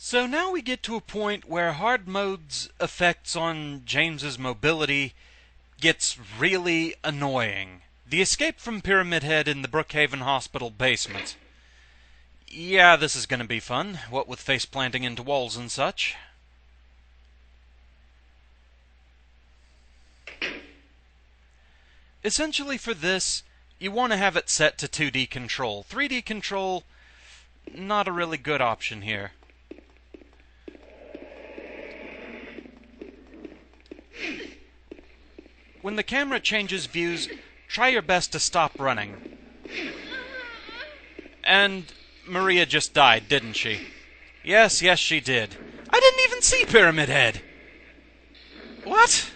So now we get to a point where hard mode's effects on James's mobility gets really annoying. The escape from Pyramid Head in the Brookhaven Hospital basement. Yeah, this is gonna be fun, what with face planting into walls and such. Essentially for this, you want to have it set to 2D control. 3D control, not a really good option here. When the camera changes views, try your best to stop running. And Maria just died, didn't she? Yes, she did. I didn't even see Pyramid Head! What?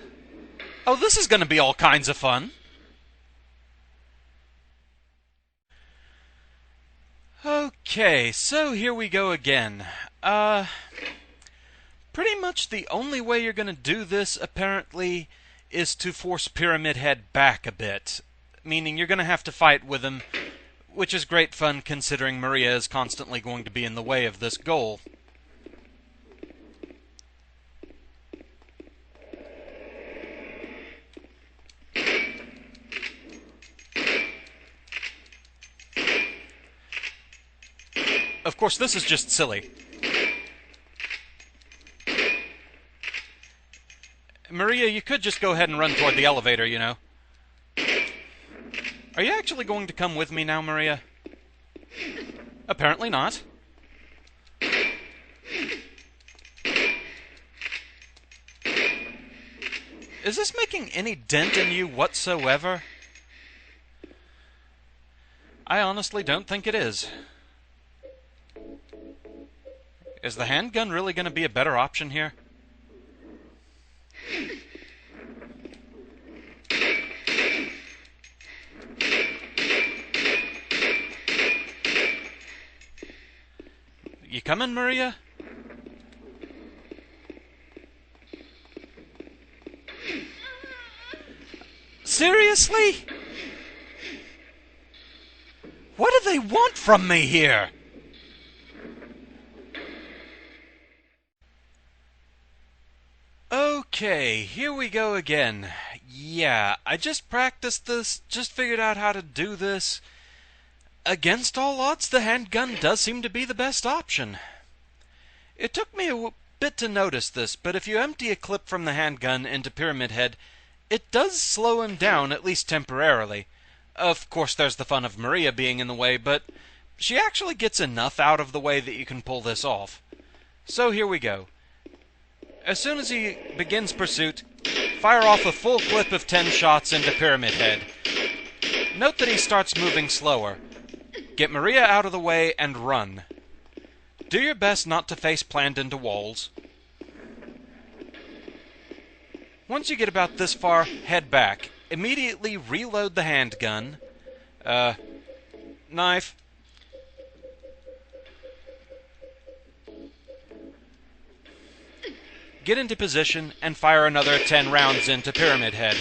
Oh, this is gonna be all kinds of fun. Okay, so here we go again. Pretty much the only way you're gonna do this, apparently, is to force Pyramid Head back a bit. Meaning you're gonna have to fight with him, which is great fun considering Maria is constantly going to be in the way of this goal. Of course, this is just silly. Maria, you could just go ahead and run toward the elevator, you know. Are you actually going to come with me now, Maria? Apparently not. Is this making any dent in you whatsoever? I honestly don't think it is. Is the handgun really going to be a better option here? You coming, Maria? Seriously? What do they want from me here? Okay, here we go again. Yeah, I just practiced this, just figured out how to do this. Against all odds, the handgun does seem to be the best option. It took me a bit to notice this, but if you empty a clip from the handgun into Pyramid Head, it does slow him down, at least temporarily. Of course, there's the fun of Maria being in the way, but she actually gets enough out of the way that you can pull this off. So here we go. As soon as he begins pursuit, fire off a full clip of 10 shots into Pyramid Head. Note that he starts moving slower. Get Maria out of the way and run. Do your best not to face plant into walls. Once you get about this far, head back. Immediately reload the handgun. Knife. Get into position and fire another 10 rounds into Pyramid Head.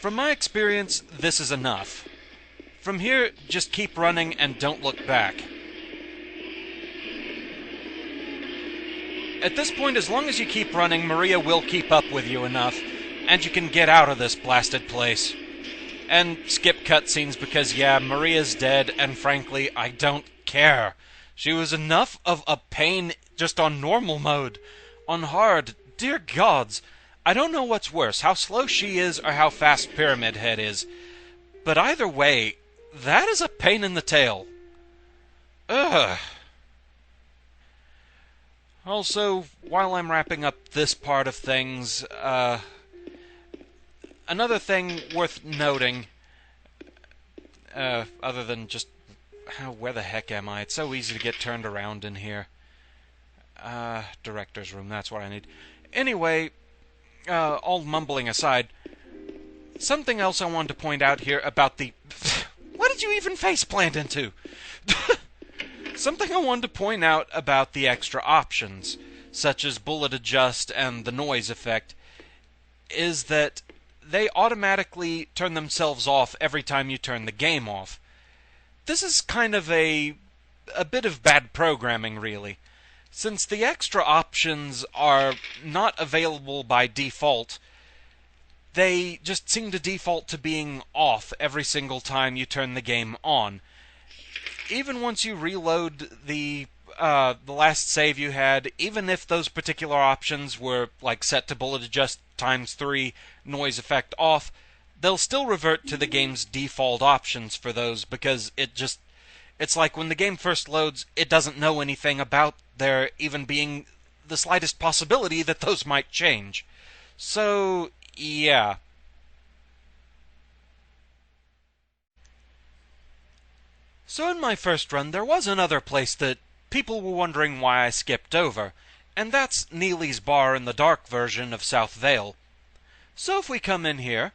From my experience, this is enough. From here, just keep running and don't look back. At this point, as long as you keep running, Maria will keep up with you enough, and you can get out of this blasted place. And skip cutscenes because, yeah, Maria's dead, and frankly, I don't care. She was enough of a pain just on normal mode. On hard, dear gods, I don't know what's worse, how slow she is or how fast Pyramid Head is. But either way, that is a pain in the tail. Ugh. Also, while I'm wrapping up this part of things, another thing worth noting, other than just, where the heck am I? It's so easy to get turned around in here. Director's room, that's what I need. Anyway, all mumbling aside, something else I wanted to point out here about the... What did you even faceplant into? Something I wanted to point out about the extra options, such as bullet adjust and the noise effect, is that they automatically turn themselves off every time you turn the game off. This is kind of a a bit of bad programming, really. Since the extra options are not available by default, they just seem to default to being off every single time you turn the game on. Even once you reload the last save you had, even if those particular options were like set to bullet adjust ×3, noise effect off, they'll still revert to the game's default options for those, because it's like when the game first loads, it doesn't know anything about there even being the slightest possibility that those might change. So, yeah. So in my first run, there was another place that people were wondering why I skipped over, and that's Neely's Bar in the dark version of South Vale. So if we come in here,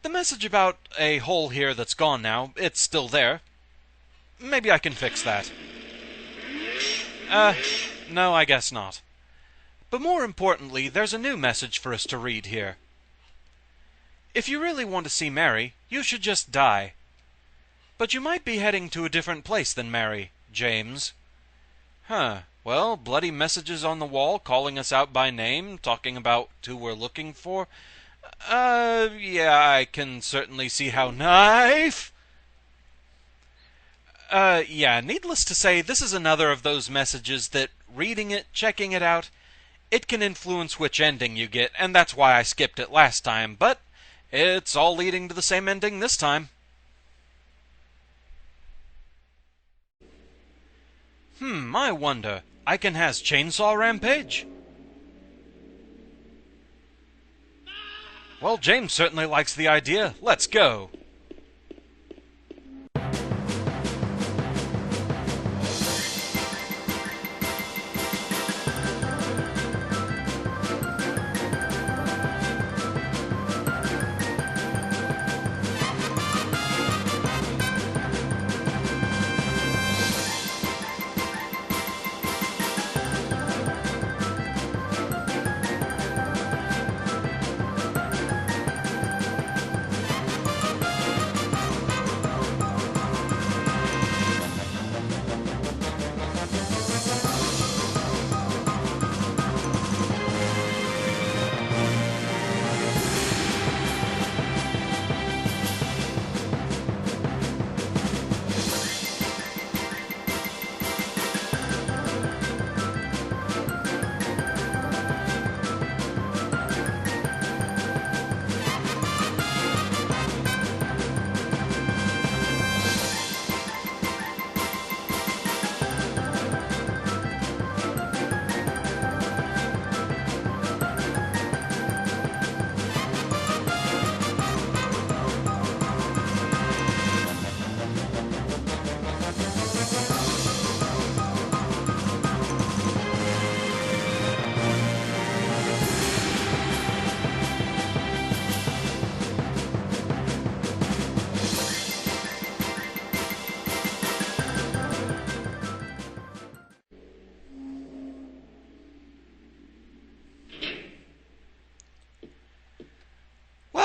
the message about a hole here that's gone now, it's still there. Maybe I can fix that. No, I guess not. But more importantly, there's a new message for us to read here. If you really want to see Mary, you should just die. But you might be heading to a different place than Mary, James. Huh. Well, bloody messages on the wall calling us out by name, talking about who we're looking for. Yeah, I can certainly see how knife. Yeah, needless to say, this is another of those messages that, reading it, checking it out, it can influence which ending you get, and that's why I skipped it last time, but it's all leading to the same ending this time. I wonder. I can has Chainsaw Rampage? Well, James certainly likes the idea. Let's go.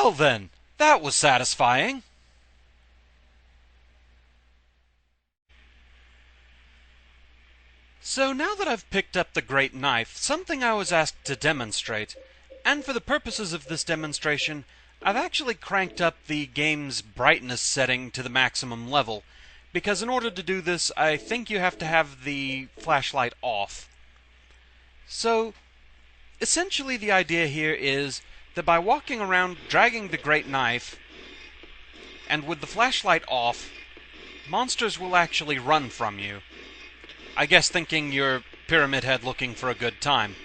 Well then, that was satisfying. So now that I've picked up the great knife, something I was asked to demonstrate, and for the purposes of this demonstration, I've actually cranked up the game's brightness setting to the maximum level, because in order to do this, I think you have to have the flashlight off. So, essentially the idea here is that by walking around dragging the great knife, and with the flashlight off, monsters will actually run from you. I guess thinking you're Pyramid Head looking for a good time.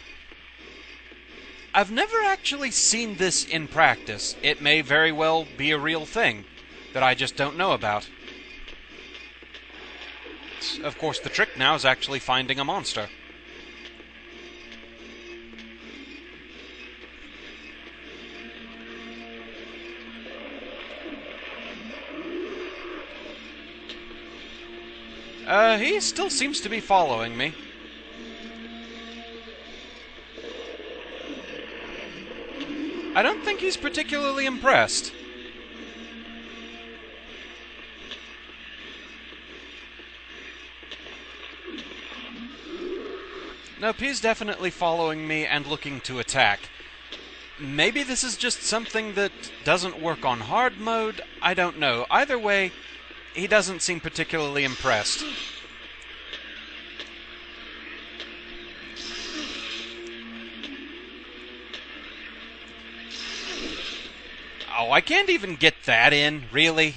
I've never actually seen this in practice. It may very well be a real thing that I just don't know about. Of course, the trick now is actually finding a monster. He still seems to be following me. I don't think he's particularly impressed. Nope, he's definitely following me and looking to attack. Maybe this is just something that doesn't work on hard mode, I don't know. Either way, he doesn't seem particularly impressed. Oh, I can't even get that in, really?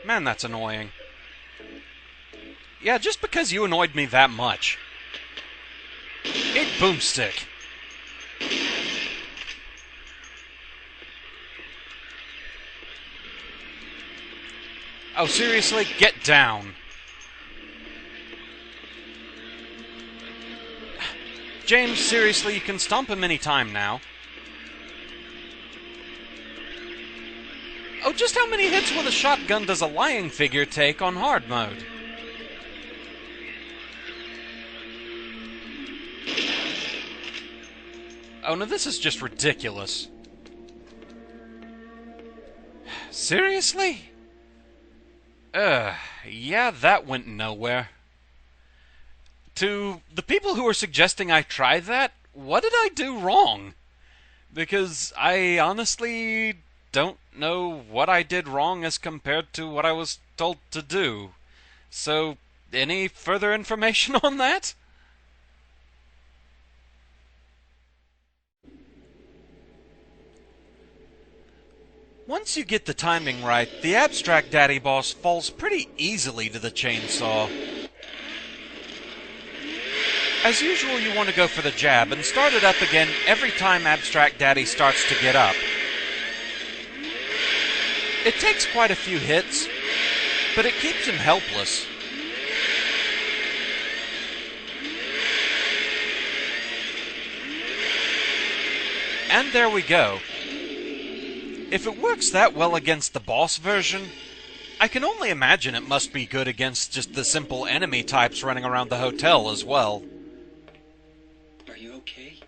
Man, that's annoying. Yeah, just because you annoyed me that much. Eat boomstick. Oh, seriously? Get down. James, seriously, you can stomp him any time now. Oh, just how many hits with a shotgun does a lying figure take on hard mode? Oh no, this is just ridiculous. Seriously? Yeah, that went nowhere. To the people who are suggesting I try that, what did I do wrong? Because I honestly don't know what I did wrong as compared to what I was told to do. So, any further information on that? Once you get the timing right, the Abstract Daddy boss falls pretty easily to the chainsaw. As usual, you want to go for the jab and start it up again every time Abstract Daddy starts to get up. It takes quite a few hits, but it keeps him helpless. And there we go. If it works that well against the boss version, I can only imagine it must be good against just the simple enemy types running around the hotel as well. Are you okay?